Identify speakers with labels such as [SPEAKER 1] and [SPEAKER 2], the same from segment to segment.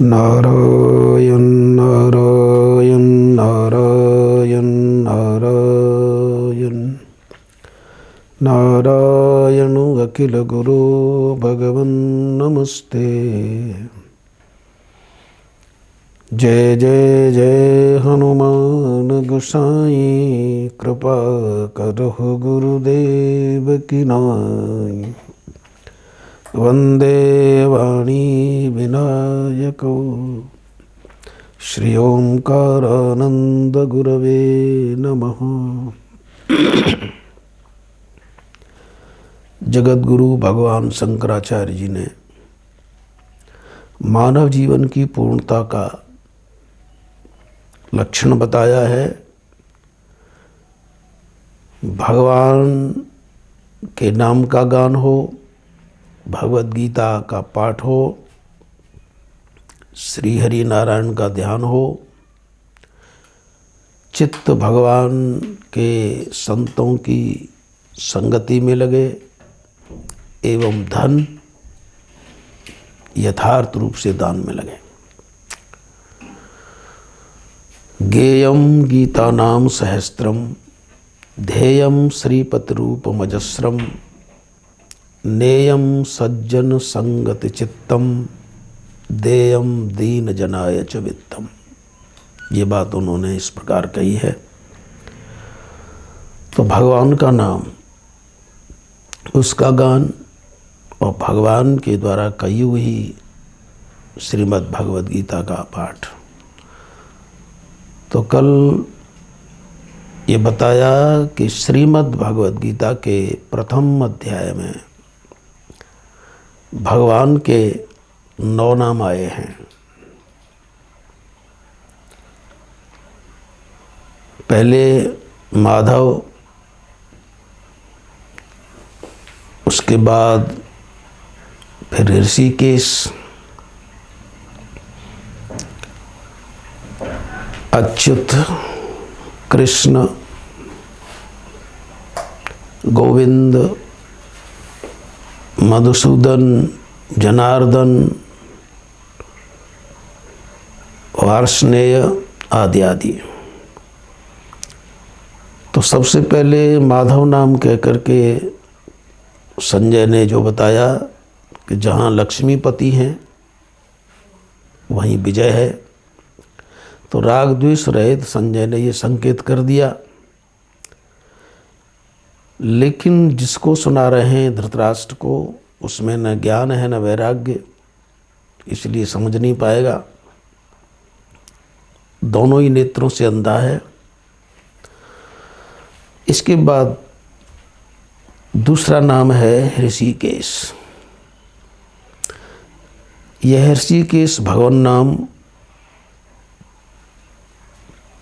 [SPEAKER 1] नारायण नारायण नारायण नारायण नारायण अखिल गुरु भगवन् नमस्ते। जय जय जय हनुमान गोसाई कृपा करहु गुरुदेव की नाई। वंदे वाणी विनायको श्री ओंकारानंद गुरवे नमः। जगतगुरु भगवान शंकराचार्य जी ने मानव जीवन की पूर्णता का लक्षण बताया है। भगवान के नाम का गान हो, भगवद गीता का पाठ हो, श्री हरि नारायण का ध्यान हो, चित्त भगवान के संतों की संगति में लगे एवं धन यथार्थ रूप से दान में लगे। गेयम गीता नाम सहस्त्रम ध्येयम श्रीपतिरूपमजस्रम नेयम सज्जन संगति चित्तम देयम दीन जनाय च वित्तम। ये बात उन्होंने इस प्रकार कही है। तो भगवान का नाम, उसका गान और भगवान के द्वारा कही हुई श्रीमद् भगवद गीता का पाठ। तो कल ये बताया कि श्रीमद् भगवद गीता के प्रथम अध्याय में भगवान के 9 नाम आए हैं। पहले माधव, उसके बाद फिर ऋषिकेश, अच्युत, कृष्ण, गोविंद, मधुसूदन, जनार्दन, वार्ष्णेय आदि आदि। तो सबसे पहले माधव नाम कह करके संजय ने जो बताया कि जहाँ लक्ष्मीपति हैं वहीं विजय है। तो राग द्वेष रहित संजय ने ये संकेत कर दिया। लेकिन जिसको सुना रहे हैं धृतराष्ट्र को, उसमें न ज्ञान है न वैराग्य, इसलिए समझ नहीं पाएगा। दोनों ही नेत्रों से अंधा है। इसके बाद दूसरा नाम है ऋषिकेश। यह ऋषिकेश भगवान नाम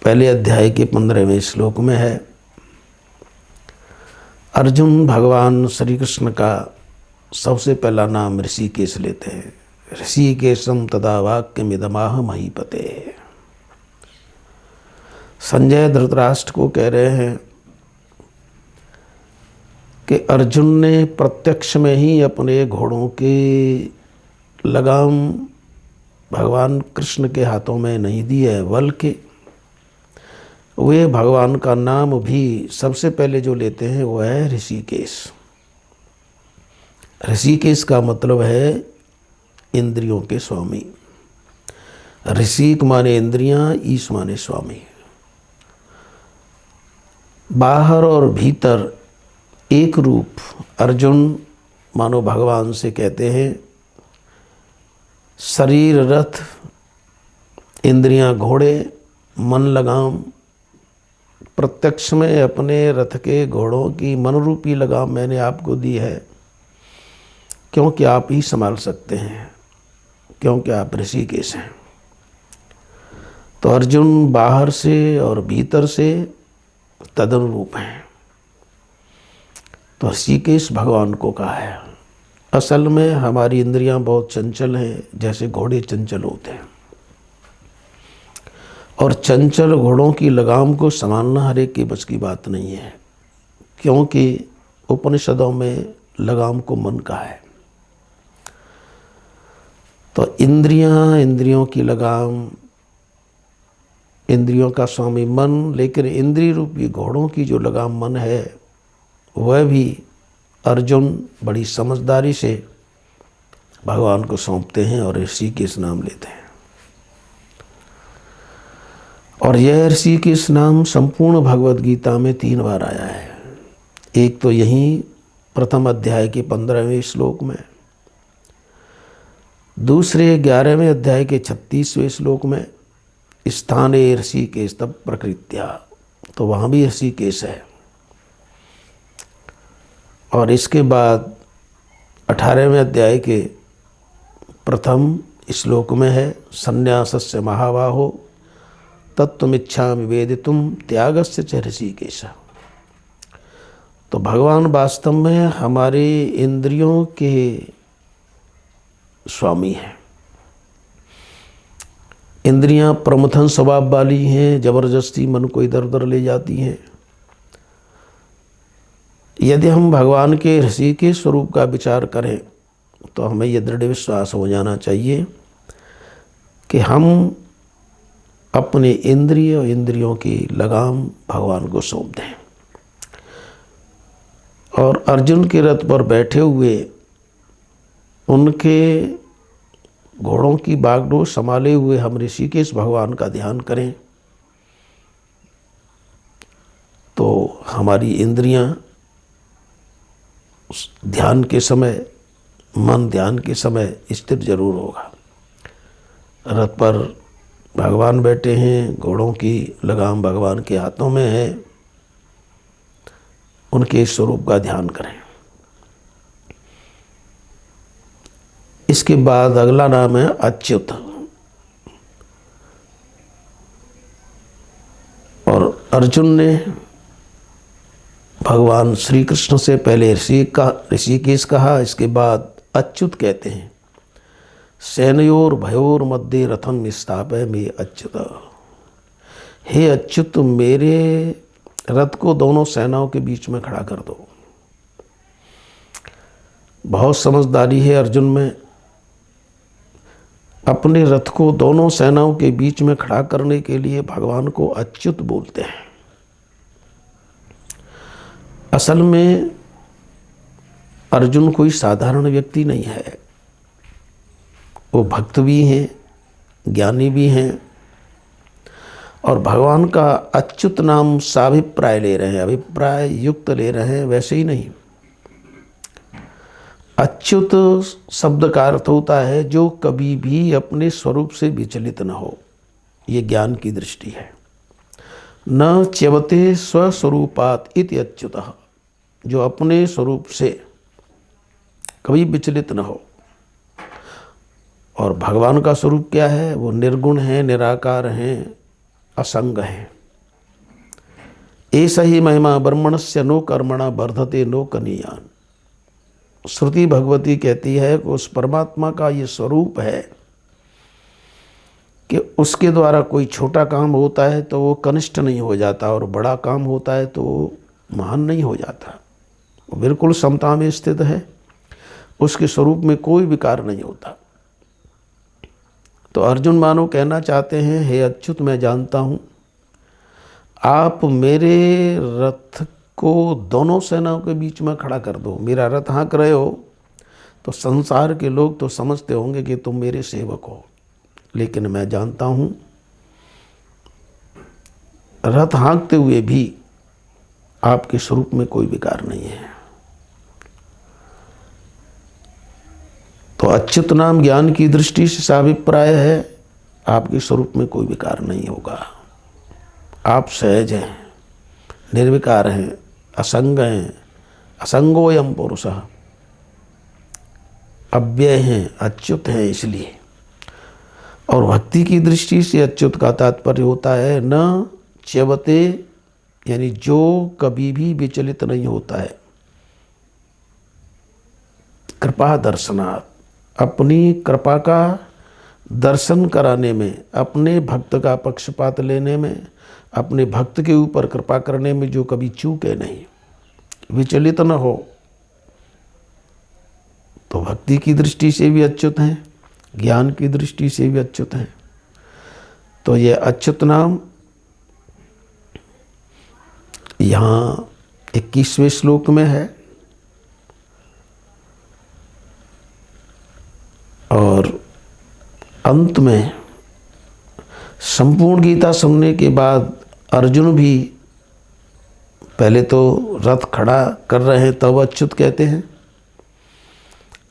[SPEAKER 1] पहले अध्याय के 15वें श्लोक में है। अर्जुन भगवान श्री कृष्ण का सबसे पहला नाम ऋषिकेश लेते हैं। ऋषिकेशम तदा वाक्यमिदमाह महीपते। संजय धृतराष्ट्र को कह रहे हैं कि अर्जुन ने प्रत्यक्ष में ही अपने घोड़ों की लगाम भगवान कृष्ण के हाथों में नहीं दी है, बल्कि वे भगवान का नाम भी सबसे पहले जो लेते हैं वो है ऋषिकेश। ऋषिकेश का मतलब है इंद्रियों के स्वामी। ऋषिक माने इंद्रियां, ईश माने स्वामी। बाहर और भीतर एक रूप अर्जुन मानो भगवान से कहते हैं। शरीर रथ, इंद्रियां घोड़े, मन लगाम। प्रत्यक्ष में अपने रथ के घोड़ों की मनरूपी लगाम मैंने आपको दी है, क्योंकि आप ही संभाल सकते हैं, क्योंकि आप ऋषिकेश हैं। तो अर्जुन बाहर से और भीतर से तदनुरूप हैं। तो ऋषिकेश भगवान को कहा है। असल में हमारी इंद्रियां बहुत चंचल हैं, जैसे घोड़े चंचल होते हैं। और चंचल घोड़ों की लगाम को संभालना हर एक के बस की बात नहीं है, क्योंकि उपनिषदों में लगाम को मन कहा है। तो इंद्रियां, इंद्रियों की लगाम, इंद्रियों का स्वामी मन, लेकिन इंद्रिय रूपी घोड़ों की जो लगाम मन है वह भी अर्जुन बड़ी समझदारी से भगवान को सौंपते हैं और ऋषिकेश नाम लेते हैं। और यह ऋषिकेश नाम संपूर्ण भगवद गीता में 3 बार आया है। एक तो यहीं प्रथम अध्याय के 15वें श्लोक में, दूसरे 11वें अध्याय के 36वें श्लोक में, स्थाने ऋषिकेश तब प्रकृत्या, तो वहाँ भी ऋषिकेश है। और इसके बाद 18वें अध्याय के प्रथम श्लोक में है, संन्यासस्य महाबाहो तत्त्वमिच्छामि वेदितुम त्यागस्य च ऋषिकेश। तो भगवान वास्तव में हमारे इंद्रियों के स्वामी हैं। इंद्रियां प्रमथन स्वभाव वाली हैं, जबरदस्ती मन को इधर उधर ले जाती हैं। यदि हम भगवान के ऋषि के स्वरूप का विचार करें तो हमें यह दृढ़ विश्वास हो जाना चाहिए कि हम अपने इंद्रिय और इंद्रियों की लगाम भगवान को सौंप दें। और अर्जुन के रथ पर बैठे हुए उनके घोड़ों की बागडोर संभाले हुए हम ऋषिकेश भगवान का ध्यान करें तो हमारी इंद्रियां ध्यान के समय, मन ध्यान के समय स्थिर जरूर होगा। रथ पर भगवान बैठे हैं, घोड़ों की लगाम भगवान के हाथों में है, उनके स्वरूप का ध्यान करें। इसके बाद अगला नाम है अच्युत। और अर्जुन ने भगवान श्री कृष्ण से पहले ऋषिकेश कहा, इसके बाद अच्युत कहते हैं। सेनयोर भयोर मध्य रथम स्थापय में अच्युत। हे अच्युत, मेरे रथ को दोनों सेनाओं के बीच में खड़ा कर दो। बहुत समझदारी है अर्जुन में। अपने रथ को दोनों सेनाओं के बीच में खड़ा करने के लिए भगवान को अच्युत बोलते हैं। असल में अर्जुन कोई साधारण व्यक्ति नहीं है, वो भक्त भी हैं, ज्ञानी भी हैं। और भगवान का अच्युत नाम साभिप्राय ले रहे हैं, अभिप्राय युक्त ले रहे हैं, वैसे ही नहीं। अच्युत शब्द का अर्थ होता है जो कभी भी अपने स्वरूप से विचलित न हो। ये ज्ञान की दृष्टि है। न च्यवते स्वस्वरूपात इति अच्युतः, जो अपने स्वरूप से कभी विचलित न हो। और भगवान का स्वरूप क्या है? वो निर्गुण है, निराकार हैं, असंग हैं। ऐसा ही महिमा ब्रह्मणस्य नो कर्मणा वर्धते नो कनीयान। श्रुति भगवती कहती है कि उस परमात्मा का ये स्वरूप है कि उसके द्वारा कोई छोटा काम होता है तो वो कनिष्ठ नहीं हो जाता, और बड़ा काम होता है तो वो महान नहीं हो जाता। वो बिल्कुल समता में स्थित है, उसके स्वरूप में कोई विकार नहीं होता। तो अर्जुन मानो कहना चाहते हैं, हे अच्युत, मैं जानता हूँ आप मेरे रथ को दोनों सेनाओं के बीच में खड़ा कर दो। मेरा रथ हाँक रहे हो तो संसार के लोग तो समझते होंगे कि तुम मेरे सेवक हो, लेकिन मैं जानता हूँ रथ हाँकते हुए भी आपके स्वरूप में कोई विकार नहीं है। तो अच्युत नाम ज्ञान की दृष्टि से साभिप्राय है, आपके स्वरूप में कोई विकार नहीं होगा। आप सहज हैं, निर्विकार हैं, असंग हैं। असंगोयम पुरुषः, अव्यय हैं, अच्युत हैं इसलिए। और भक्ति की दृष्टि से अच्युत का तात्पर्य होता है न च्यवते, यानी जो कभी भी विचलित नहीं होता है। कृपा दर्शनात्, अपनी कृपा का दर्शन कराने में, अपने भक्त का पक्षपात लेने में, अपने भक्त के ऊपर कृपा करने में जो कभी चूके नहीं, विचलित न हो, तो भक्ति की दृष्टि से भी अच्युत हैं। ज्ञान की दृष्टि से भी अच्युत हैं। तो ये अच्युत नाम यहाँ 21वें श्लोक में है, और अंत में संपूर्ण गीता सुनने के बाद अर्जुन भी पहले तो रथ खड़ा कर रहे हैं तब अच्युत कहते हैं,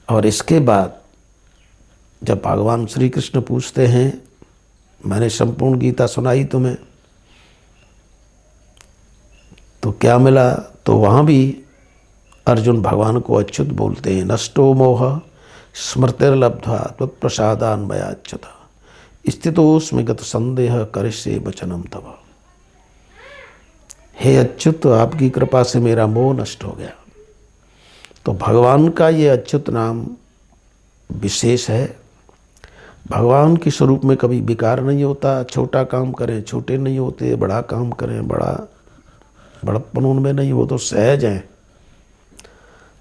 [SPEAKER 1] और इसके बाद जब भगवान श्री कृष्ण पूछते हैं मैंने संपूर्ण गीता सुनाई तुम्हें तो क्या मिला, तो वहाँ भी अर्जुन भगवान को अच्युत बोलते हैं। नष्टो मोह स्मृतिर्लब्ध्वा त्वत्प्रसादान् मया अच्युत स्थितोऽस्मि गत संदेह करिष्ये वचनं तव। हे अच्युत, आपकी कृपा से मेरा मोह नष्ट हो गया। तो भगवान का ये अच्युत नाम विशेष है। भगवान के स्वरूप में कभी विकार नहीं होता। छोटा काम करें छोटे नहीं होते, बड़ा काम करें बड़प्पन उनमें नहीं, वो तो सहज हैं।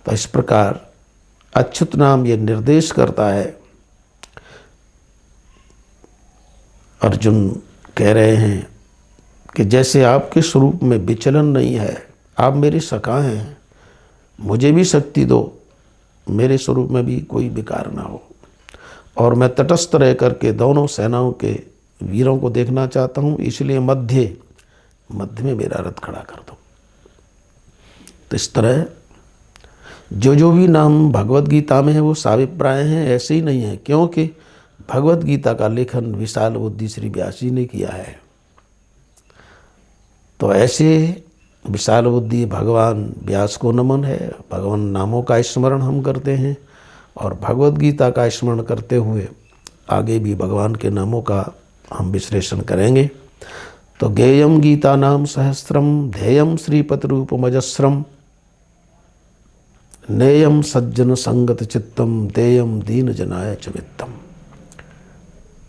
[SPEAKER 1] तो इस प्रकार अच्युत नाम ये निर्देश करता है। अर्जुन कह रहे हैं कि जैसे आपके स्वरूप में विचलन नहीं है, आप मेरे सखा हैं, मुझे भी शक्ति दो, मेरे स्वरूप में भी कोई विकार ना हो, और मैं तटस्थ रह करके दोनों सेनाओं के वीरों को देखना चाहता हूँ, इसलिए मध्य में मेरा रथ खड़ा कर दो। तो इस तरह जो भी नाम भगवत गीता में है वो साभिप्राय हैं, ऐसे ही नहीं है, क्योंकि भगवत गीता का लेखन विशाल बुद्धि श्री व्यास जी ने किया है। तो ऐसे विशाल बुद्धि भगवान व्यास को नमन है। भगवान नामों का स्मरण हम करते हैं और भगवत गीता का स्मरण करते हुए आगे भी भगवान के नामों का हम विश्लेषण करेंगे। तो गेयम गीता नाम सहस्त्रम ध्येयम श्रीपतिरूपमजस्रम नेयम सज्जन संगत चित्तम देयम दीन जनाय च वित्तम।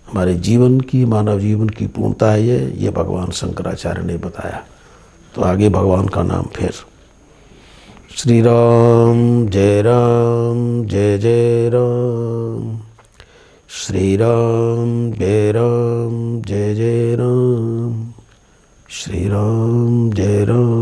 [SPEAKER 1] हमारे जीवन की, मानव जीवन की पूर्णता है ये भगवान शंकराचार्य ने बताया। तो आगे भगवान का नाम फिर श्री राम जय जय राम, श्री राम जय जय राम, श्री राम जय राम।